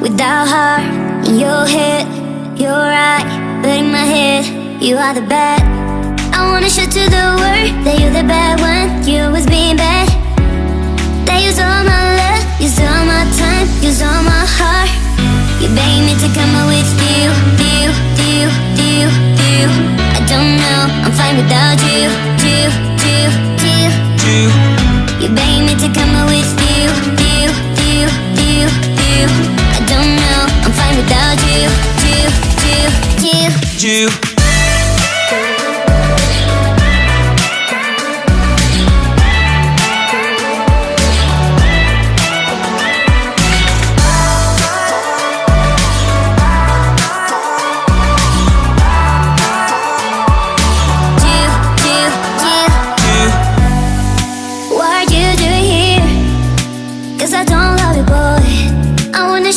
without heart. In your head, you're right, but in my head, you are the bad. I wanna show to the world that you're the bad one. You always being bad. That use all my love, use all my time, use all my heart. You beg me to come out with you. I don't know, I'm fine without you. You beg me to come out with you. I don't know, I'm fine without you.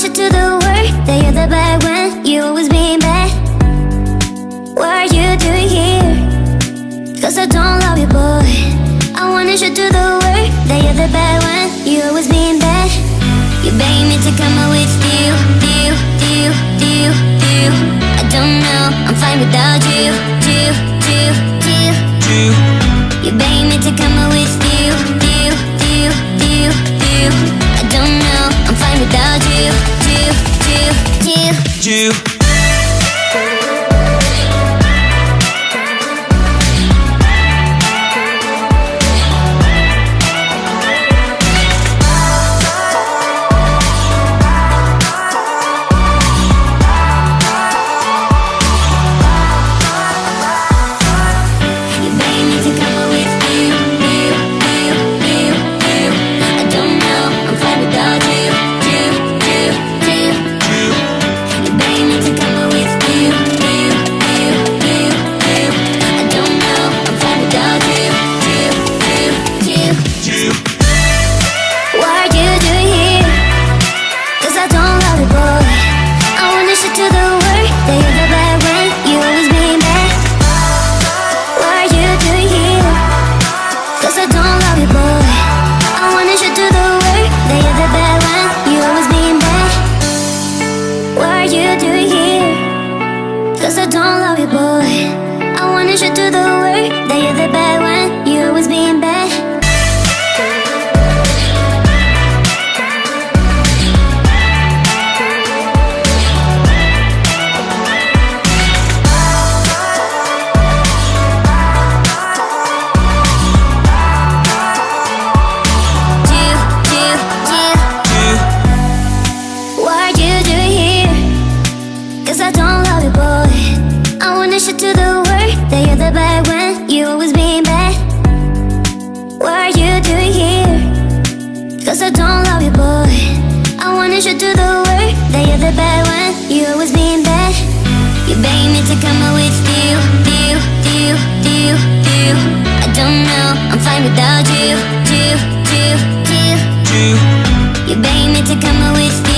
To the world that you're the bad one. You always being bad. What are you doing here? Cause I don't love you, boy. I wanna show to the world that you're the bad one. You always being bad. You beg me to come out with you. I don't know, I'm fine without you. You beg me to come out with you. I don't know, I'm fine without you. Cause I don't love you, boy. I wanna show to the world that you're the bad one. You always being bad. What are you doing here? Cause I don't love you, boy. I wanna show to the world that you're the bad one. You always being bad. What are you doing here? Cause I don't love you, boy. I wanna show to the world that you're the bad one. You always being bad. You beg me to come out with you. I don't know, I'm fine without you. You beg me to come out with you.